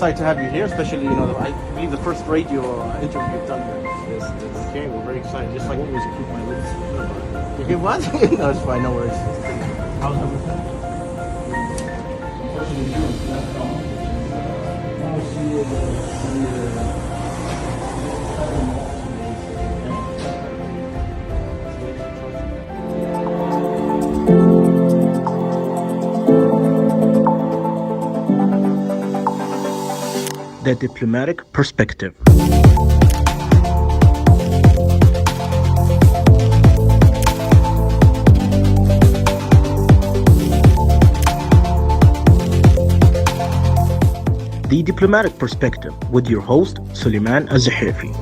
excited to have you here, especially, I believe the first radio interview you've done here. Yes. Okay, we're very excited, just like you always keep my lips. You what? No, it's fine, no worries. How's everything? The Diplomatic Perspective. The Diplomatic Perspective with your host, Suleiman Al-Zahafi.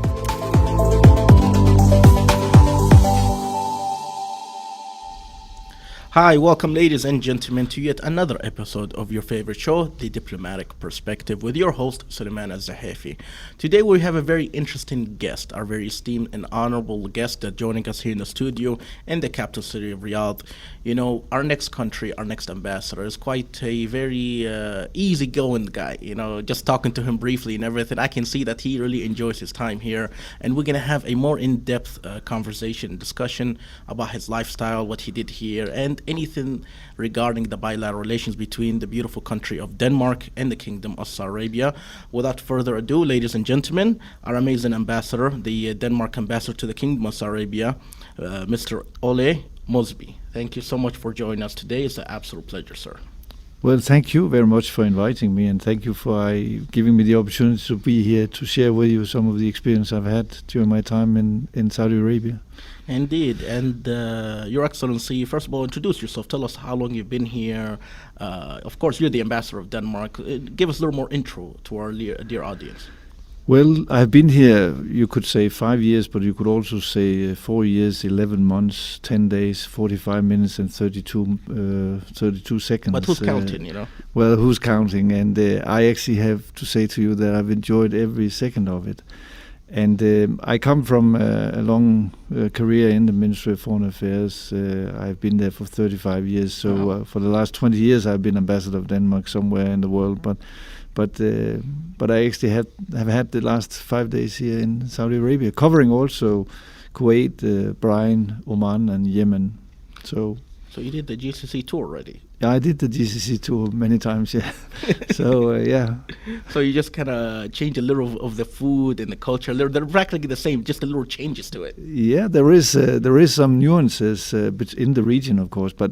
Hi, welcome ladies and gentlemen to yet another episode of your favorite show, The Diplomatic Perspective, with your host, Suleiman Al-Zahafi. Today we have a very interesting guest, our very esteemed and honorable guest joining us here in the studio in the capital city of Riyadh. You know, our next country, our next ambassador is quite a very easygoing guy. You know, just talking to him briefly and everything, I can see that he really enjoys his time here. And we're going to have a more in-depth conversation, discussion about his lifestyle, what he did here, and anything regarding the bilateral relations between the beautiful country of Denmark and the Kingdom of Saudi Arabia. Without further ado, ladies and gentlemen, our amazing ambassador, the Denmark ambassador to the Kingdom of Saudi Arabia, Mr. Ole Moesby. Thank you so much for joining us today. It's an absolute pleasure, sir. Well, thank you very much for inviting me, and thank you for giving me the opportunity to be here to share with you some of the experience I've had during my time in Saudi Arabia. Indeed. And Your Excellency, first of all, introduce yourself. Tell us how long you've been here. Of course, you're the ambassador of Denmark. Give us a little more intro to our dear audience. Well, I've been here, you could say 5 years, but you could also say 4 years, 11 months, 10 days, 45 minutes and 32 seconds. But who's counting, Well, who's counting? And I actually have to say to you that I've enjoyed every second of it. And I come from a long career in the Ministry of Foreign Affairs. I've been there for 35 years. So for the last 20 years, I've been ambassador of Denmark somewhere in the world. But I actually have had the last 5 days here in Saudi Arabia, covering also Kuwait, Bahrain, Oman, and Yemen. So you did the GCC tour already? Yeah, I did the GCC tour many times. Yeah. So yeah. So you just kind of change a little of the food and the culture. They're practically the same, just a little changes to it. Yeah, there is some nuances in the region, of course, but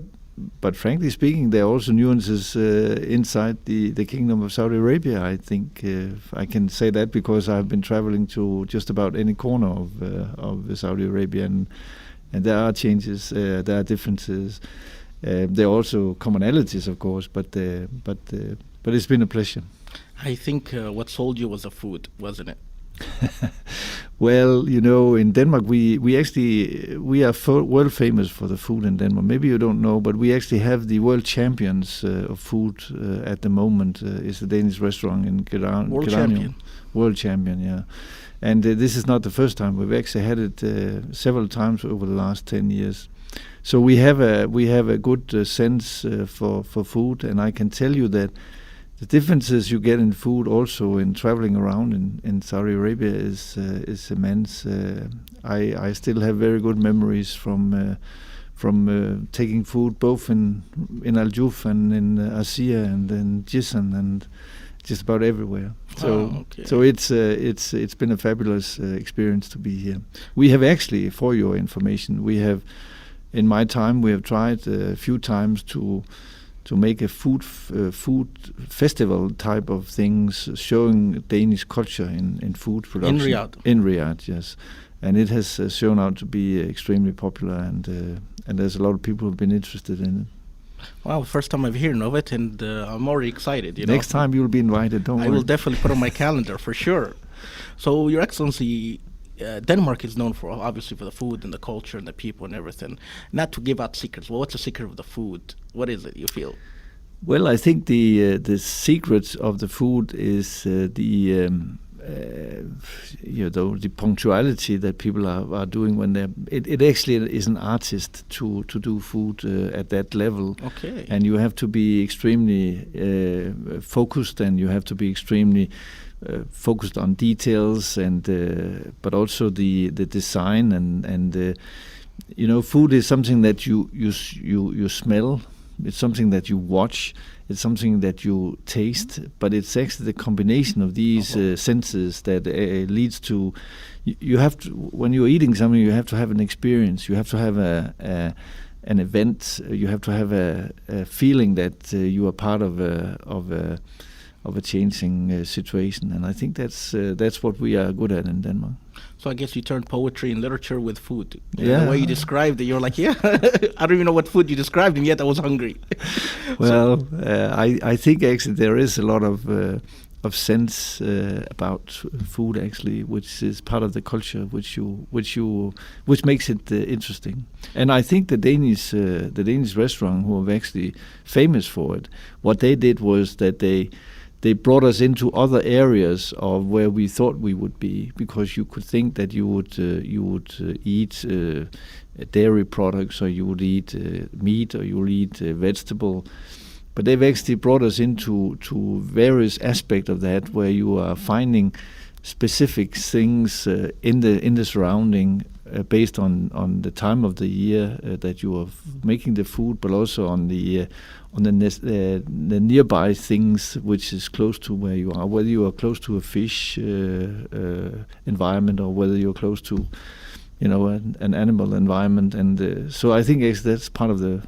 frankly speaking, there are also nuances inside the Kingdom of Saudi Arabia. I think I can say that because I've been traveling to just about any corner of Saudi Arabia, and there are changes, there are differences. There are also commonalities, of course, but it's been a pleasure. I think what sold you was the food, wasn't it? Well, in Denmark, we are world famous for the food in Denmark. Maybe you don't know, but we actually have the world champions of food at the moment. It's a Danish restaurant in Culinary. World champion, yeah. And this is not the first time. We've actually had it several times over the last 10 years. So we have a good sense for food, and I can tell you that the differences you get in food, also in traveling around in Saudi Arabia, is immense. I still have very good memories from taking food both in Al Juf and in Asia and in Jizan and just about everywhere. So it's been a fabulous experience to be here. We have actually, for your information, in my time we have tried a few times to make a food festival type of things, showing Danish culture in food production. In Riyadh, yes. And it has shown out to be extremely popular, and there's a lot of people who've been interested in it. Wow, first time I've heard of it, and I'm already excited. Next time you'll be invited, don't worry. I will definitely put on my calendar for sure. So, Your Excellency, Denmark is known for, obviously, for the food and the culture and the people and everything. Not to give out secrets. Well, what's the secret of the food? What is it, you feel? Well, I think the secret of the food is the punctuality that people are doing when they're. It actually is an artist to do food at that level. Okay. And you have to be extremely focused, and you have to be extremely focused on details, and but also the design and food is something that you smell. It's something that you watch. It's something that you taste, but it's actually the combination of these senses that leads to. You have to, when you're eating something, you have to have an experience. You have to have an event. You have to have a feeling that you are part of a changing situation, and I think that's what we are good at in Denmark. So I guess you turned poetry and literature with food. Yeah. The way you described it, you're like, yeah, I don't even know what food you described, and yet I was hungry. Well, I think actually there is a lot of sense about food actually, which is part of the culture, which makes it interesting. And I think the Danish restaurant, who are actually famous for it, what they did was that they brought us into other areas of where we thought we would be, because you could think that you would eat dairy products, or you would eat meat, or you would eat vegetable. But they've actually brought us into various aspects of that, where you are finding specific things in the surrounding based on the time of the year that you are making the food, but also on the nearby things which is close to where you are, whether you are close to a fish environment, or whether you're close to an animal environment, and so I think actually that's part of the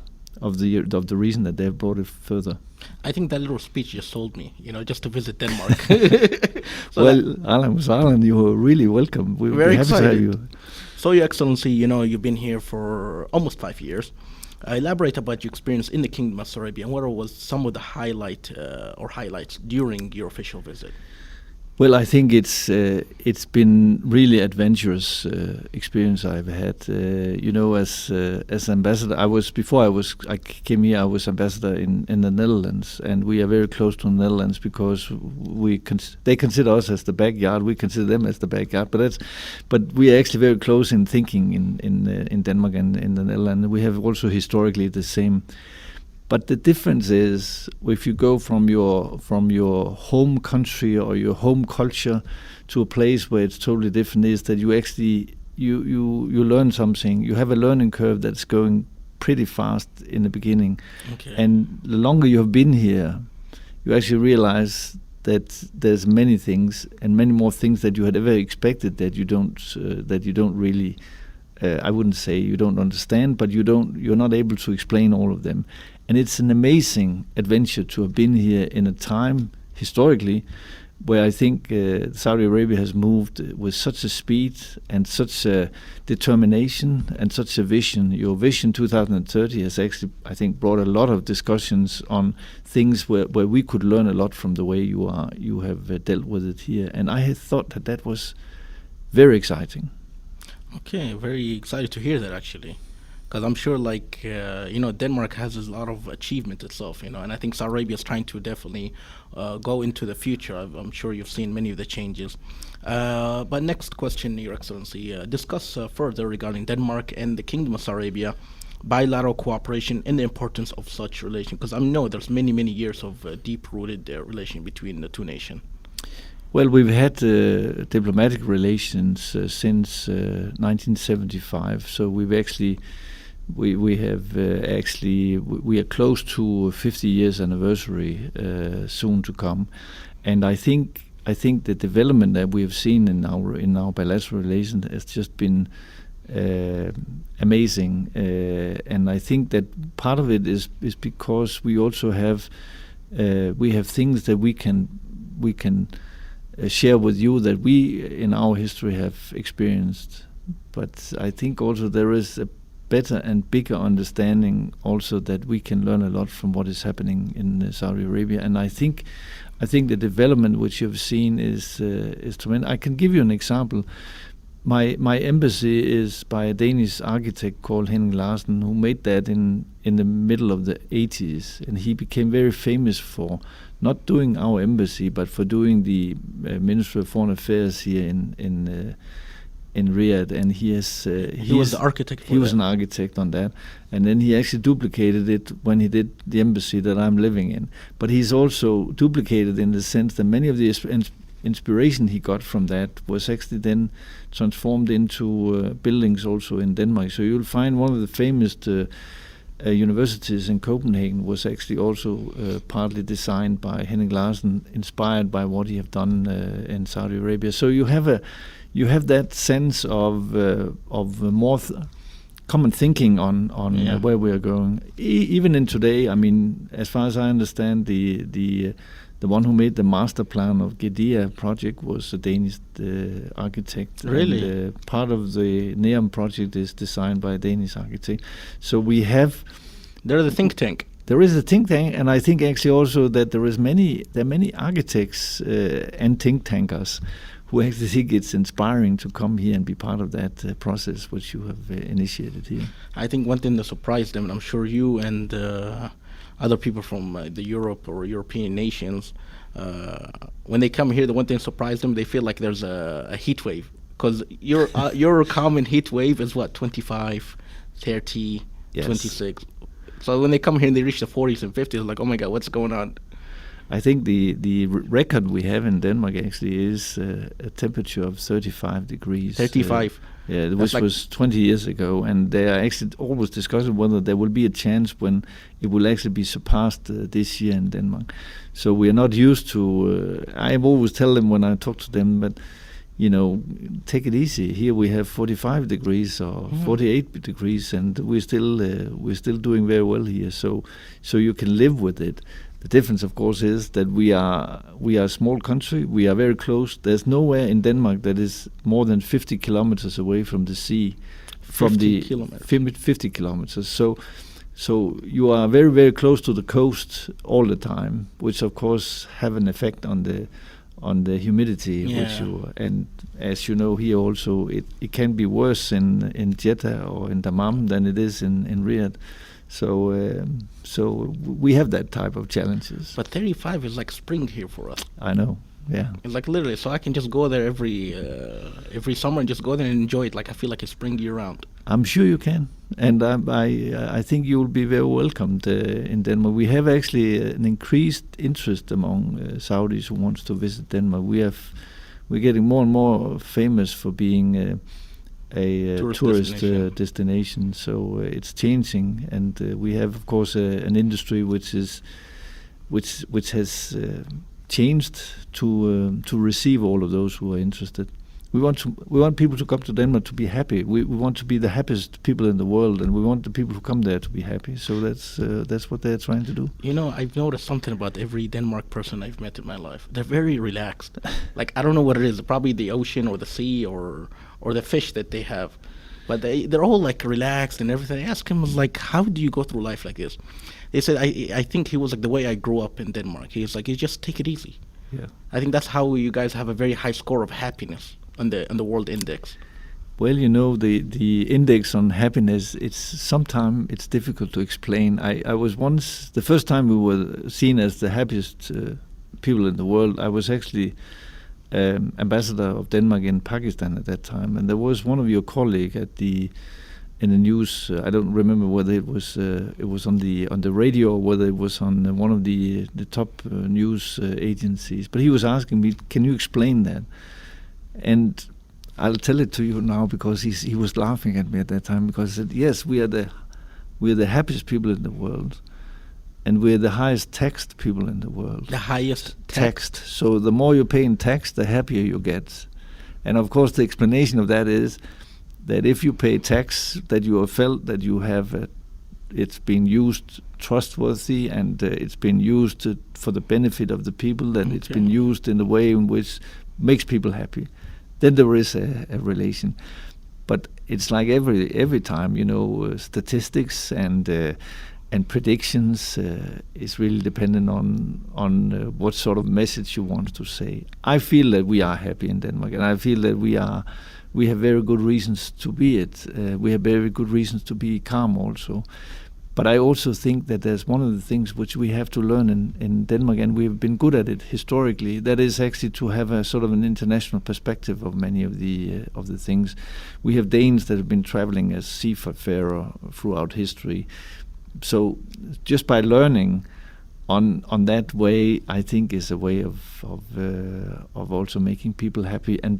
reason that they've brought it further. I think that little speech just sold me, just to visit Denmark. So well, Alan, you are really welcome. We're very happy excited to have you. So, Your Excellency, you've been here for almost 5 years. Elaborate about your experience in the Kingdom of Saudi Arabia, and what was some of the highlights during your official visit? Well, I think it's been really adventurous experience I've had. As ambassador, I came here. I was ambassador in the Netherlands, and we are very close to the Netherlands because they consider us as the backyard. We consider them as the backyard. But we are actually very close in thinking in Denmark and in the Netherlands. We have also historically the same. But the difference is, if you go from your home country or your home culture to a place where it's totally different, is that you actually you learn something. You have a learning curve that's going pretty fast in the beginning, okay. And the longer you have been here, you actually realize that there's many things and many more things that you had ever expected that you don't really. I wouldn't say you don't understand, but you're not able to explain all of them. And it's an amazing adventure to have been here in a time, historically, where I think Saudi Arabia has moved with such a speed and such a determination and such a vision. Your Vision 2030 has actually, I think, brought a lot of discussions on things where we could learn a lot from the way you have dealt with it here. And I had thought that was very exciting. Okay, very excited to hear that, actually, because I'm sure, Denmark has a lot of achievement itself, and I think Saudi Arabia is trying to definitely go into the future. I'm sure you've seen many of the changes. But next question, Your Excellency, discuss further regarding Denmark and the Kingdom of Saudi Arabia, bilateral cooperation and the importance of such relation, because I know there's many, many years of deep-rooted relation between the two nations. Well, we've had diplomatic relations since 1975. So we've actually, we are close to 50 years anniversary soon to come, and I think the development that we have seen in our bilateral relations has just been amazing, and I think that part of it is because we also have things that we can share with you that we in our history have experienced. But I think also there is a better and bigger understanding also that we can learn a lot from what is happening in Saudi Arabia. And I think the development which you've seen is tremendous. I can give you an example. My embassy is by a Danish architect called Henning Larsen, who made that in the middle of the 80s, and he became very famous for not doing our embassy, but for doing the Ministry of Foreign Affairs here in Riyadh, and he was the architect. He was an architect on that, and then he actually duplicated it when he did the embassy that I'm living in. But he's also duplicated in the sense that many of the inspiration he got from that was actually then transformed into buildings also in Denmark. So you'll find one of the famous universities in Copenhagen was actually also partly designed by Henning Larsen, inspired by what he have done in Saudi Arabia. So you have that sense of more common thinking on where we are going. Even in today, I mean, as far as I understand, the one who made the master plan of Gedia project was a Danish architect. Really? And, part of the NEOM project is designed by a Danish architect. So we have... They're the think tank. There is a think tank, and I think actually also that there are many architects and think tankers who actually think it's inspiring to come here and be part of that process which you have initiated here. I think one thing that surprised them, and I'm sure you and other people from the Europe or European nations, when they come here, the one thing that surprised them, they feel like there's a heat wave. Because your common heat wave is what, 25, 30, yes. 26. So when they come here and they reach the 40s and 50s, like, oh my God, what's going on? I think the record we have in Denmark actually is a temperature of 35 degrees. 35. Which was 20 years ago, and they are actually always discussing whether there will be a chance when it will actually be surpassed this year in Denmark. So we are not used to... I always tell them when I talk to them, but take it easy. Here we have 45 degrees or 48 degrees, and we're still doing very well here. So you can live with it. The difference, of course, is that we are a small country. We are very close. There's nowhere in Denmark that is more than 50 kilometers away from the sea. 50 kilometers. 50 kilometers. So you are very, very close to the coast all the time, which of course have an effect on the humidity. Yeah. And as you know, here also it can be worse in Jeddah or in Dammam than it is in Riyadh. So we have that type of challenges. But 35 is like spring here for us. I know, yeah. It's like literally, so I can just go there every summer and just go there and enjoy it. Like I feel like it's spring year round. I'm sure you can, and I think you will be very welcomed in Denmark. We have actually an increased interest among Saudis who wants to visit Denmark. We're getting more and more famous for being a tourist destination. So it's changing, and we have, of course, an industry which has changed to receive all of those who are interested. We want people to come to Denmark to be happy. We want to be the happiest people in the world, and we want the people who come there to be happy. So that's what they're trying to do. I've noticed something about every Denmark person I've met in my life. They're very relaxed. Like, I don't know what it is. Probably the ocean or the sea or the fish that they have. But they're all like relaxed and everything. I asked him, like, how do you go through life like this? They said, I think he was like the way I grew up in Denmark. He's like, you just take it easy. Yeah. I think that's how you guys have a very high score of happiness on the world index. Well, the index on happiness, sometimes it's difficult to explain. I was once, the first time we were seen as the happiest people in the world, I was actually ambassador of Denmark in Pakistan at that time, and there was one of your colleagues in the news. I don't remember whether it was on the radio or whether it was on one of the top news agencies. But he was asking me, "Can you explain that?" And I'll tell it to you now because he was laughing at me at that time, because he said, "Yes, we are the happiest people in the world, and we're the highest taxed people in the world." The highest taxed. So the more you pay in tax, the happier you get. And of course, the explanation of that is that if you pay tax, that you have felt that you have it's been used trustworthy, and it's been used for the benefit of the people, and it's been used in a way in which makes people happy. Then there is a relation. But it's like every time, statistics and predictions is really dependent on what sort of message you want to say. I feel that we are happy in Denmark, and I feel that we have very good reasons to be it. We have very good reasons to be calm also. But I also think that there's one of the things which we have to learn in Denmark, and we've been good at it historically. That is actually to have a sort of an international perspective of many of the things. We have Danes that have been traveling as seafarer throughout history. So just by learning on that way, I think is a way of also making people happy and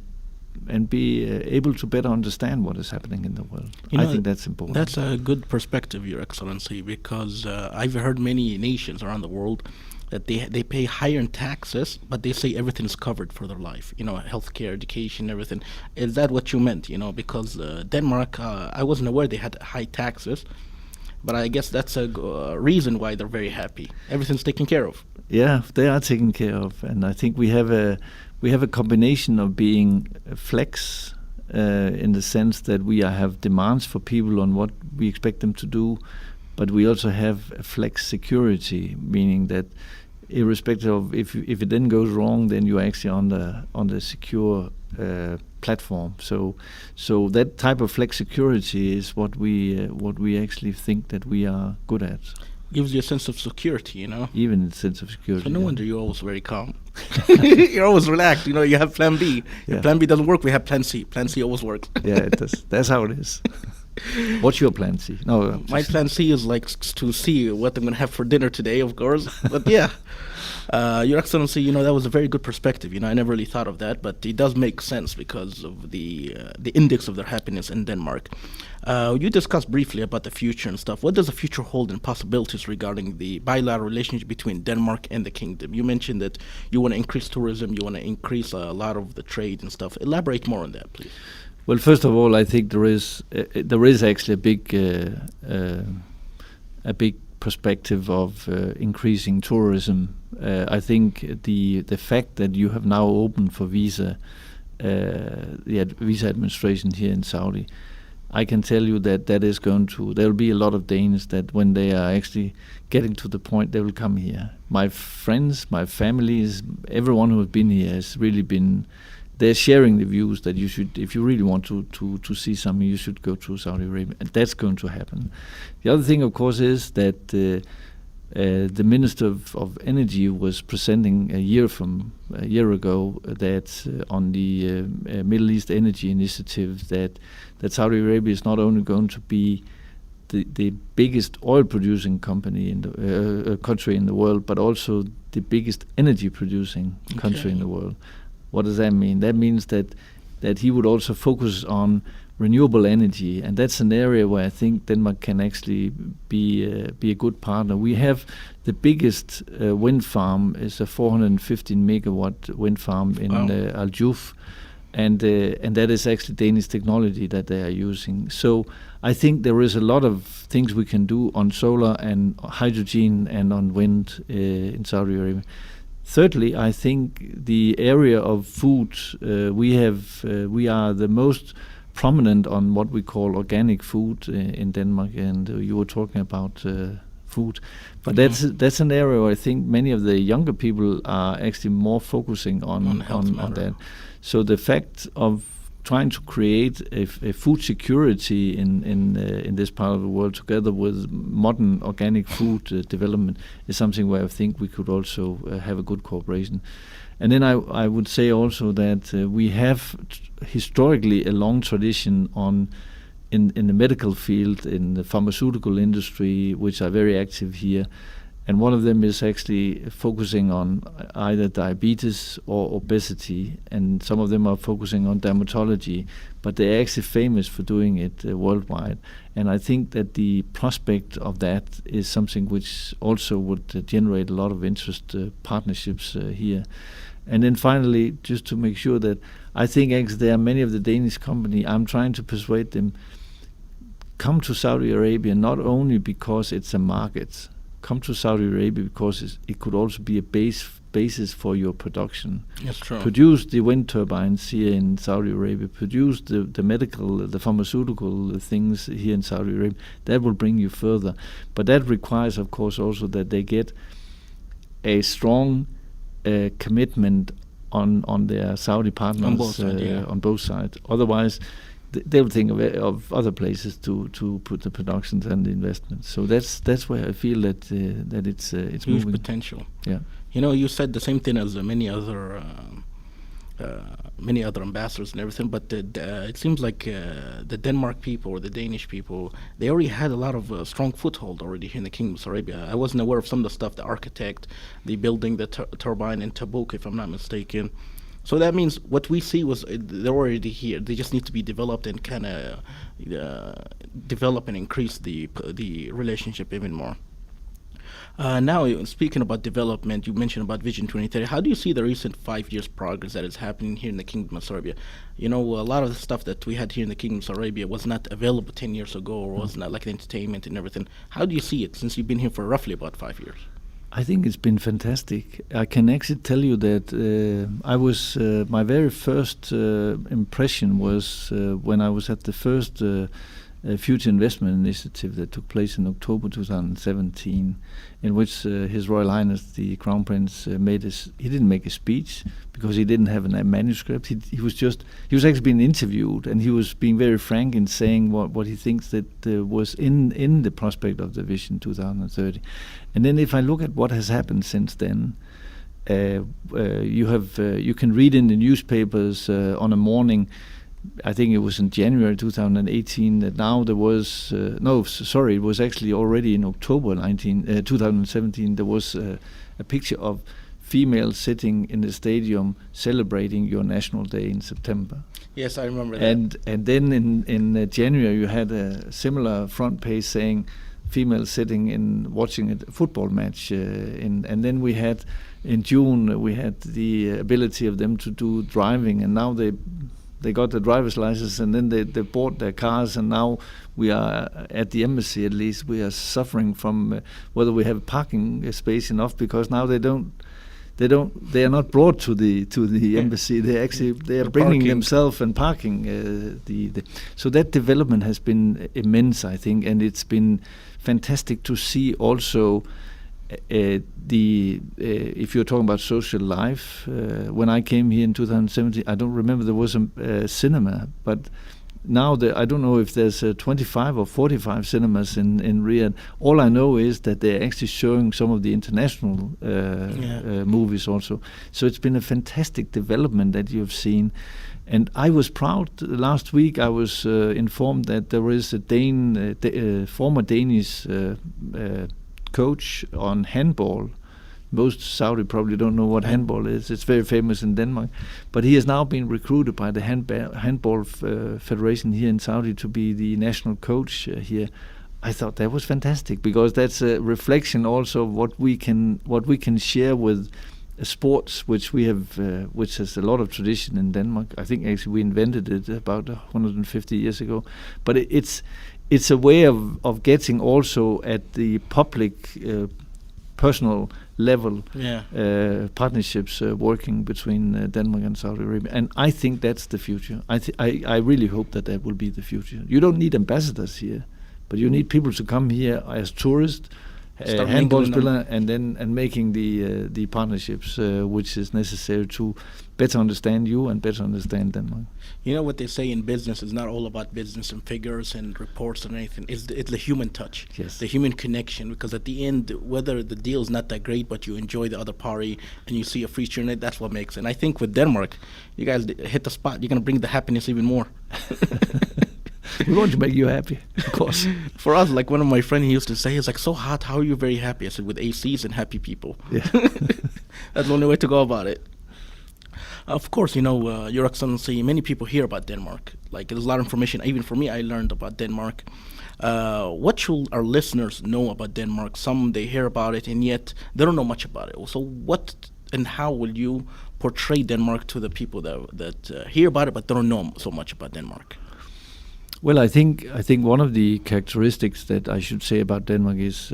be able to better understand what is happening in the world. I think that's important. That's a good perspective, Your Excellency, because I've heard many nations around the world that they pay higher in taxes, but they say everything is covered for their life. Healthcare, education, everything. Is that what you meant? Because Denmark, I wasn't aware they had high taxes, but I guess that's a reason why they're very happy. Everything's taken care of. Yeah, they are taken care of, and I think we have a combination of being flex in the sense that we have demands for people on what we expect them to do, but we also have a flex security, meaning that irrespective of if it then goes wrong, then you're actually on the secure platform. So that type of flex security is what we actually think that we are good at. Gives you a sense of security, Even a sense of security. So no wonder you're always very calm. You're always relaxed. You have Plan B. Yeah. If Plan B doesn't work, we have Plan C. Plan C always works. Yeah, it does. That's how it is. What's your Plan C? No, my Plan C is to see what I'm going to have for dinner today, of course. But yeah, Your Excellency, that was a very good perspective. I never really thought of that, but it does make sense because of the index of their happiness in Denmark. You discussed briefly about the future and stuff. What does the future hold in possibilities regarding the bilateral relationship between Denmark and the kingdom? You mentioned that you want to increase tourism, you want to increase a lot of the trade and stuff. Elaborate more on that, please. Well, first of all, I think there is actually a big perspective of increasing tourism. I think the fact that you have now opened for visa administration here in Saudi, I can tell you that is going to. There will be a lot of Danes that when they are actually getting to the point, they will come here. My friends, my families, everyone who has been here has really been. They're sharing the views that you should, if you really want to see something, you should go to Saudi Arabia, and that's going to happen. The other thing, of course, is that the Minister of Energy was presenting a year ago that on the Middle East Energy Initiative that Saudi Arabia is not only going to be the biggest oil-producing country in the world, but also the biggest energy-producing country in the world. What does that mean? That means that he would also focus on renewable energy, and that's an area where I think Denmark can actually be a good partner. We have the biggest wind farm is a 415 megawatt wind farm in Al Juf, and that is actually Danish technology that they are using. So I think there is a lot of things we can do on solar and hydrogen and on wind in Saudi Arabia. Thirdly, I think the area of food, we are the most prominent on what we call organic food in Denmark, and you were talking about food. But that's an area where I think many of the younger people are actually more focusing on that. So the fact of trying to create a food security in this part of the world together with modern organic food development is something where I think we could also have a good cooperation. And then I would say also that we have historically a long tradition in the medical field, in the pharmaceutical industry, which are very active here. And one of them is actually focusing on either diabetes or obesity, and some of them are focusing on dermatology, but they're actually famous for doing it worldwide. And I think that the prospect of that is something which also would generate a lot of interest partnerships here. And then finally, just to make sure that I think actually there are many of the Danish company, I'm trying to persuade them, come to Saudi Arabia not only because it's a market, come to Saudi Arabia because it could also be a basis for your production. That's true. Produce the wind turbines here in Saudi Arabia, produce the medical, the pharmaceutical things here in Saudi Arabia. That will bring you further. But that requires, of course, also that they get a strong commitment on their Saudi partners on both sides. Otherwise, they'll think of other places to put the productions and the investments. So that's where I feel that it's Huge moving. potential. Yeah. You said the same thing as many other ambassadors and everything, but it seems like the Denmark people or the Danish people, they already had a lot of strong foothold already here in the Kingdom of Saudi Arabia. I wasn't aware of some of the stuff, the architect, the building, the turbine in Tabuk, if I'm not mistaken. So that means what we see was they're already here. They just need to be developed and kind of develop and increase the relationship even more. Now, speaking about development, you mentioned about Vision 2030. How do you see the recent 5 years progress that is happening here in the Kingdom of Saudi Arabia? A lot of the stuff that we had here in the Kingdom of Saudi Arabia was not available 10 years ago, or was not like entertainment and everything. How do you see it since you've been here for roughly about 5 years? I think it's been fantastic. I can actually tell you that I was my very first impression was when I was at the first Future Investment Initiative that took place in October 2017, in which His Royal Highness the Crown Prince he didn't make a speech because he didn't have a manuscript. He was actually being interviewed, and he was being very frank in saying what he thinks that was in the prospect of the Vision 2030. And then if I look at what has happened since then, you can read in the newspapers on a morning, I think it was in January 2018, that now there was it was actually already in October 2017, there was a picture of females sitting in the stadium celebrating your National Day in September. Yes, I remember that. And then in January you had a similar front page saying females sitting in watching a football match, and then we had in June we had the ability of them to do driving, and now they got the driver's license, and then they bought their cars, and now we are at the embassy, at least we are suffering from whether we have parking space enough, because now they are not brought to the embassy. They are bringing themselves and parking. So that development has been immense, I think, and it's been fantastic to see also. If you're talking about social life, when I came here in 2017, I don't remember there was a cinema, but now I don't know if there's 25 or 45 cinemas in Riyadh. All I know is that they're actually showing some of the international movies also. So it's been a fantastic development that you've seen. And I was proud. Last week I was informed that there is a former Danish coach on handball. Most Saudi probably don't know what handball is. It's very famous in Denmark, but he has now been recruited by the handball federation here in Saudi to be the national coach here. I thought that was fantastic, because that's a reflection also of what we can share with sports, which we have, which has a lot of tradition in Denmark. I think actually we invented it about 150 years ago, but it's a way of getting also at the public, personal level partnerships working between Denmark and Saudi Arabia, and I think that's the future. I really hope that will be the future. You don't need ambassadors here, but you need people to come here as tourists, handball spiller, and making the partnerships which is necessary to better understand you and better understand Denmark. You know what they say in business is not all about business and figures and reports and anything. It's the human touch, the human connection. Because at the end, whether the deal is not that great, but you enjoy the other party and you see a feature in it, that's what makes it. And I think with Denmark, you guys hit the spot. You're going to bring the happiness even more. We want to make you happy, of course. For us, like one of my friends, he used to say, he's like, so hot, how are you very happy? I said, with ACs and happy people. Yeah. That's the only way to go about it. Of course, Your Excellency, many people hear about Denmark. Like, there's a lot of information. Even for me, I learned about Denmark. What should our listeners know about Denmark? Some, they hear about it, and yet they don't know much about it. So what and how will you portray Denmark to the people that hear about it but don't know so much about Denmark? Well, I think one of the characteristics that I should say about Denmark is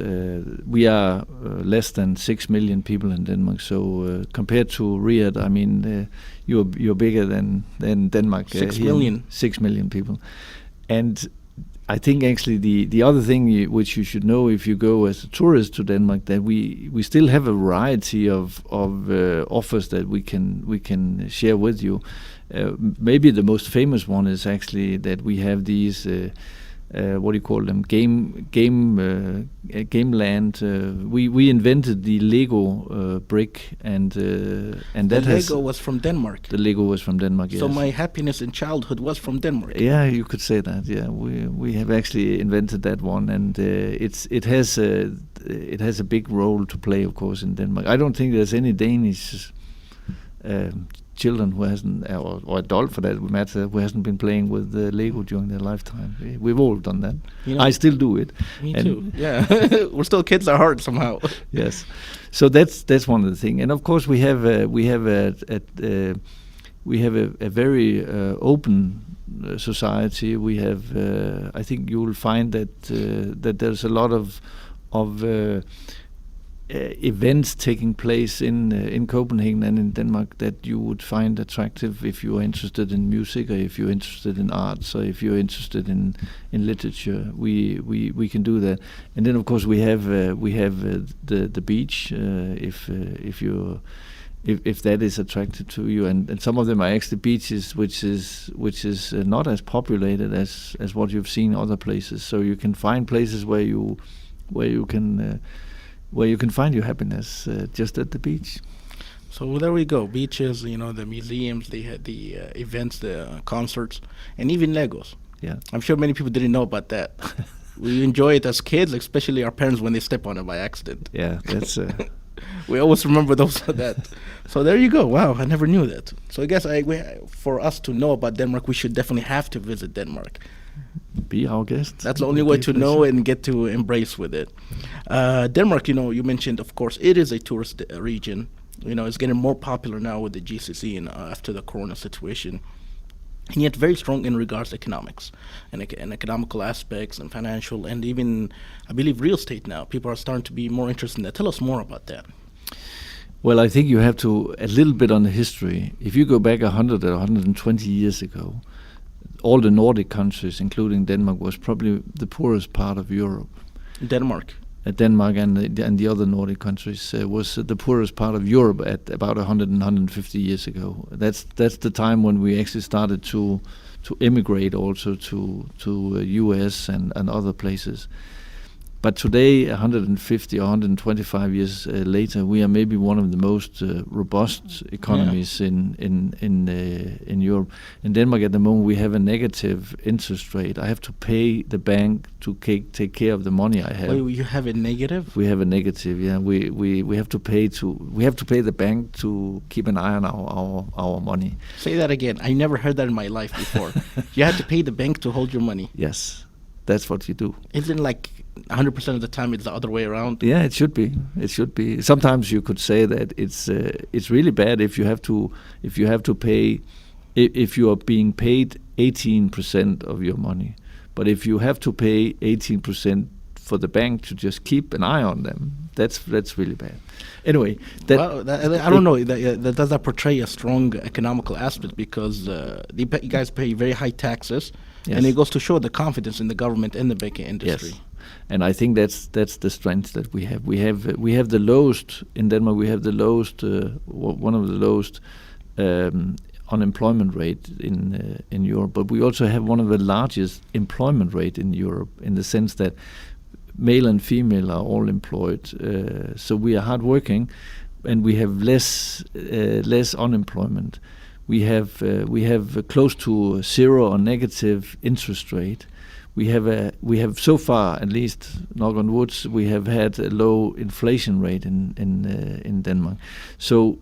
we are less than 6 million people in Denmark. So compared to Riyadh, I mean, you're bigger than Denmark. 6 million. 6 million people, and I think actually the other thing which you should know if you go as a tourist to Denmark, that we still have a variety of offers that we can share with you. Maybe the most famous one is actually that we have these what do you call them, game land. We invented the Lego brick, and that the Lego was from Denmark. The Lego was from Denmark. Yes. So my happiness in childhood was from Denmark. Yeah, you could say that. Yeah, we have actually invented that one, and it has a big role to play, of course, in Denmark. I don't think there's any Danish children who hasn't, or adult for that matter, who hasn't been playing with Lego during their lifetime. We've all done that. I still do it. Me too. Yeah, we're still kids at heart somehow. Yes, so that's one of the things. And of course we have a very open society. We have I think you will find that there's a lot of events taking place in Copenhagen and in Denmark that you would find attractive if you are interested in music, or if you're interested in arts, or if you're interested in literature. We can do that. And then of course we have the beach, if that is attractive to you, and some of them are actually beaches which is not as populated as what you've seen other places. So you can find places where you can find your happiness just at the beach. So there we go. Beaches, the museums, they had the events, the concerts, and even Legos. Yeah, I'm sure many people didn't know about that. We enjoy it as kids, especially our parents when they step on it by accident. Yeah, that's. We always remember that. So there you go. Wow, I never knew that. So I guess for us to know about Denmark, we should definitely have to visit Denmark. Be our guest. That's the only way to know and get to embrace with it. Denmark, you mentioned, of course, it is a tourist region. It's getting more popular now with the GCC and after the corona situation. And yet very strong in regards to economics and economical aspects and financial, and even, I believe, real estate now. People are starting to be more interested in that. Tell us more about that. Well, I think you have to, a little bit on the history. If you go back 100 or 120 years ago, all the Nordic countries, including Denmark, was probably the poorest part of Europe. Denmark and the other Nordic countries was the poorest part of Europe at about 150 years ago. That's the time when we actually started to emigrate also to US and other places. But today, 150 or 125 years later, we are maybe one of the most robust economies in Europe. In Denmark at the moment, we have a negative interest rate. I have to pay the bank to take care of the money I have. Wait, you have a negative? We have a negative. Yeah, we have to pay the bank to keep an eye on our money. Say that again. I never heard that in my life before. You have to pay the bank to hold your money. Yes, that's what you do. Isn't like 100% of the time it's the other way around? Yeah, it should be. It should be. Sometimes you could say that it's really bad if you have to pay, if you are being paid 18% of your money. But if you have to pay 18% for the bank to just keep an eye on them, that's really bad. Anyway, I don't know. Does that portray a strong economical aspect? Because you guys pay very high taxes, yes. And it goes to show the confidence in the government and the banking industry. Yes. And I think that's the strength that we have. We have the lowest in Denmark. We have the lowest, one of the lowest unemployment rate in Europe. But we also have one of the largest employment rate in Europe, in the sense that male and female are all employed. So we are hardworking, and we have less unemployment. We have close to zero or negative interest rate. We have so far, at least, knock on wood, we have had a low inflation rate in Denmark. So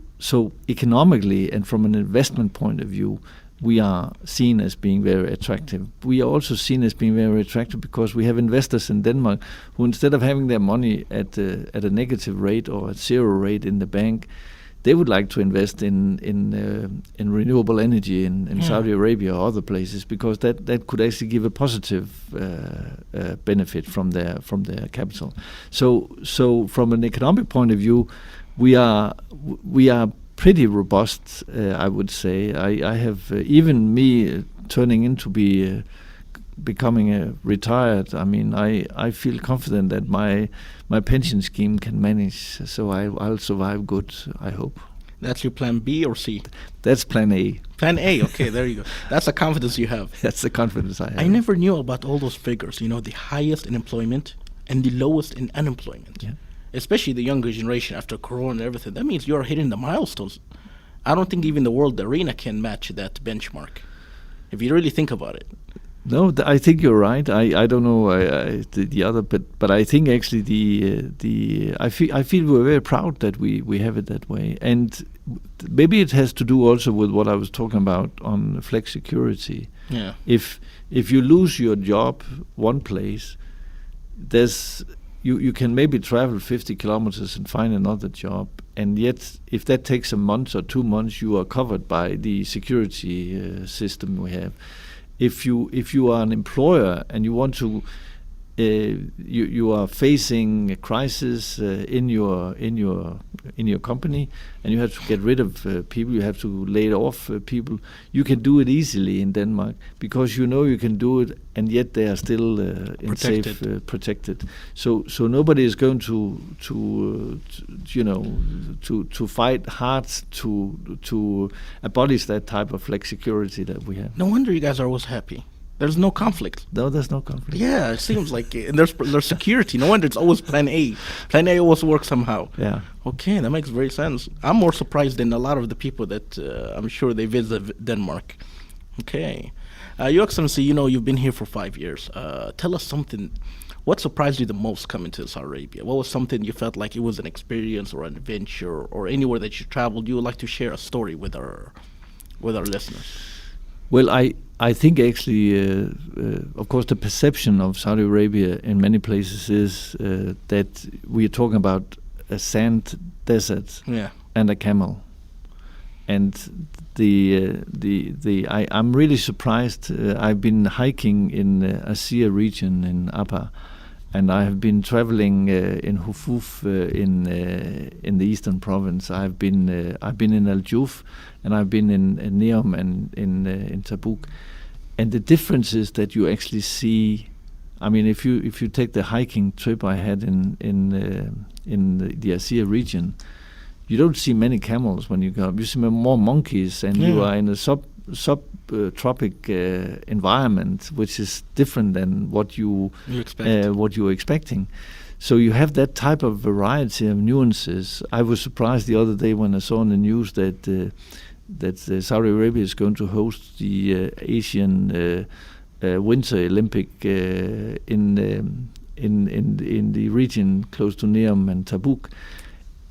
economically and from an investment point of view, we are seen as being very attractive. We are also seen as being very attractive because we have investors in Denmark who, instead of having their money at a negative rate or at zero rate in the bank, they would like to invest in renewable energy in Saudi Arabia or other places, because that could actually give a positive benefit from their capital. So from an economic point of view, we are pretty robust, I would say. I have even me turning in to be becoming retired, I mean, I feel confident that my pension scheme can manage, so I'll survive good, I hope. That's your plan B or C? That's plan A. Plan A, okay, there you go. That's the confidence you have. That's the confidence I have. I never knew about all those figures, you know, the highest in employment and the lowest in unemployment. Yeah. Especially the younger generation after Corona and everything. That means you're hitting the milestones. I don't think even the world arena can match that benchmark, if you really think about it. No, I think you're right. I don't know the other, but I think actually I feel we're very proud that we have it that way, and maybe it has to do also with what I was talking about on flexicurity. Yeah. If you lose your job one place, you can maybe travel 50 kilometers and find another job, and yet if that takes a month or 2 months, you are covered by the security system we have. If you are an employer and you want to, you are facing a crisis in your company, and you have to get rid of people, you have to lay off people. You can do it easily in Denmark because you know you can do it, and yet they are still protected. So nobody is going to fight hard to abolish that type of flexicurity that we have. No wonder you guys are always happy. There's no conflict. No, there's no conflict. Yeah, it seems like and there's security. No wonder it's always plan A. Plan A always works somehow. Yeah. Okay, that makes very sense. I'm more surprised than a lot of the people that I'm sure they visit Denmark. Okay. Your Excellency, you know, you've been here for 5 years. Tell us something. What surprised you the most coming to Saudi Arabia? What was something you felt like it was an experience or an adventure, or anywhere that you traveled, you would like to share a story with our listeners? Well, I think actually, of course, the perception of Saudi Arabia in many places is that we are talking about a sand desert and a camel. And I'm really surprised. I've been hiking in Asia region in Abha, and I have been traveling in Hufuf in the eastern province. I've been in Al Juf, and I've been in Neom and in Tabuk. And the difference is that you actually see. I mean, if you take the hiking trip I had in the Asia region, you don't see many camels when you go up. You see more monkeys, and you are in a subtropic environment, which is different than what you were expecting. So you have that type of variety of nuances. I was surprised the other day when I saw in the news that Saudi Arabia is going to host the Asian Winter Olympic in the region close to Neom and Tabuk.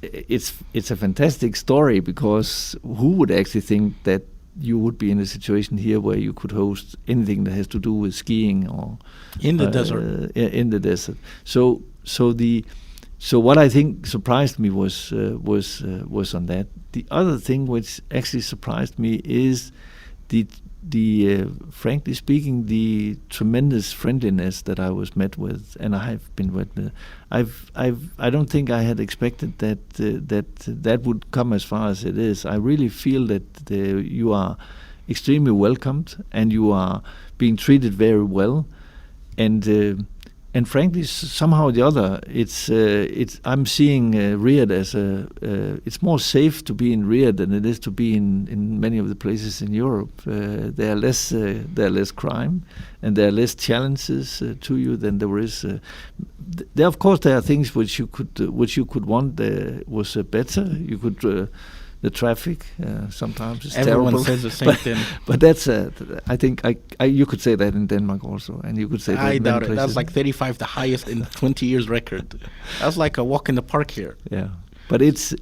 It's a fantastic story, because who would actually think that you would be in a situation here where you could host anything that has to do with skiing or in the desert? In the desert. So what I think surprised me was on that. The other thing which actually surprised me is the frankly speaking, the tremendous friendliness that I was met with, and I have been met with. I don't think I had expected that would come as far as it is. I really feel that you are extremely welcomed, and you are being treated very well, and frankly, somehow or the other, I'm seeing Riyadh as it's more safe to be in Riyadh than it is to be in many of the places in Europe. There are less crime, and there are less challenges to you than there is. There, of course, there are things which you could want was better. You could. The traffic sometimes is Everyone terrible. says the same thing. But that's I think you could say that in Denmark also, and you could say that I in doubt many it. That's places. like 35, the highest in 20 years record. That's like a walk in the park here. Yeah, but it's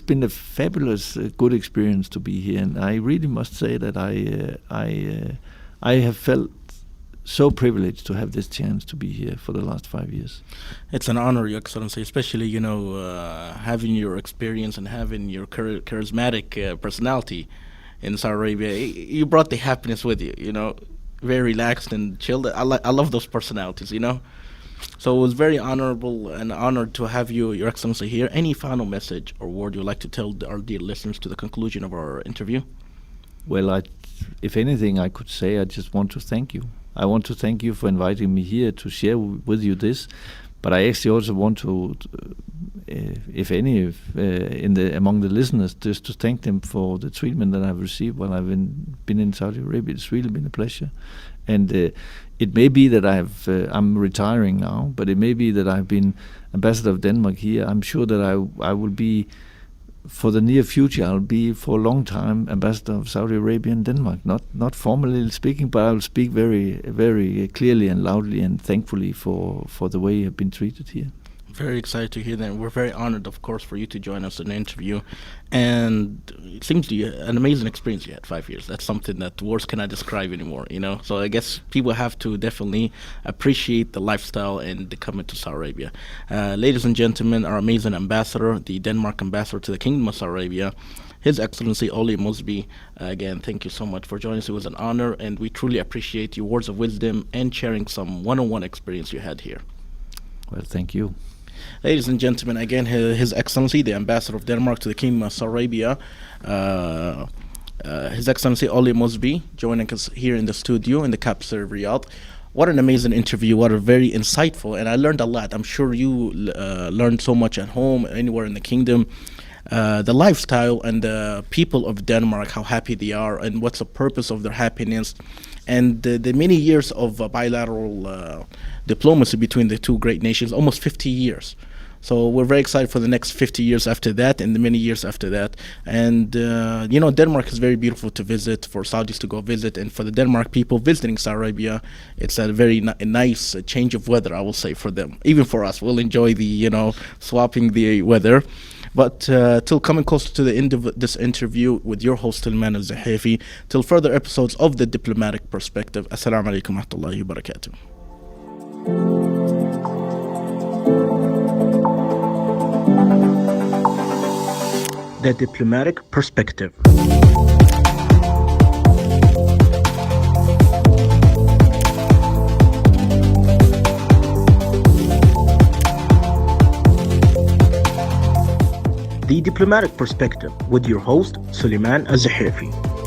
been a fabulous, good experience to be here, and I really must say that I have felt so privileged to have this chance to be here for the last 5 years. It's an honor, Your Excellency, especially, having your experience and having your charismatic personality in Saudi Arabia. You brought the happiness with you, very relaxed and chilled. I love those personalities, So it was very honorable and honored to have you, Your Excellency, here. Any final message or word you'd like to tell our dear listeners to the conclusion of our interview? Well, if anything I could say, I just want to thank you. I want to thank you for inviting me here to share with you this. But I actually also want to if any, among the listeners, just to thank them for the treatment that I've received while I've been in Saudi Arabia. It's really been a pleasure. And it may be that I'm retiring now, but it may be that I've been ambassador of Denmark here. I'm sure that I will be, for the near future, I'll be for a long time ambassador of Saudi Arabia and Denmark. Not formally speaking, but I'll speak very, very clearly and loudly and thankfully for the way I've been treated here. Very excited to hear that. We're very honored, of course, for you to join us in an interview. And it seems to be an amazing experience you had, 5 years. That's something that words cannot describe anymore, you know. So I guess people have to definitely appreciate the lifestyle and the coming to Saudi Arabia. Ladies and gentlemen, our amazing ambassador, the Denmark ambassador to the Kingdom of Saudi Arabia, His Excellency Emil Moesby. Again, thank you so much for joining us. It was an honor, and we truly appreciate your words of wisdom and sharing some one-on-one experience you had here. Well, thank you. Ladies and gentlemen, again, His Excellency, the Ambassador of Denmark to the Kingdom of Saudi Arabia, His Excellency Emil Moesby, joining us here in the studio in the capital of Riyadh. What an amazing interview, what a very insightful, and I learned a lot. I'm sure you learned so much at home, anywhere in the kingdom. The lifestyle and the people of Denmark, how happy they are, and what's the purpose of their happiness, and the many years of bilateral diplomacy between the two great nations, almost 50 years. So we're very excited for the next 50 years after that and the many years after that. And, you know, Denmark is very beautiful to visit, for Saudis to go visit. And for the Denmark people visiting Saudi Arabia, it's a very nice change of weather, I will say, for them. Even for us, we'll enjoy the, you know, swapping the weather. But till coming closer to the end of this interview with your host, Salman Al-Zahafi, till further episodes of The Diplomatic Perspective, Assalamu alaikum wa rahmatullahi wa barakatuh. The Diplomatic Perspective. The Diplomatic Perspective with your host, Salman Al-Zahafi.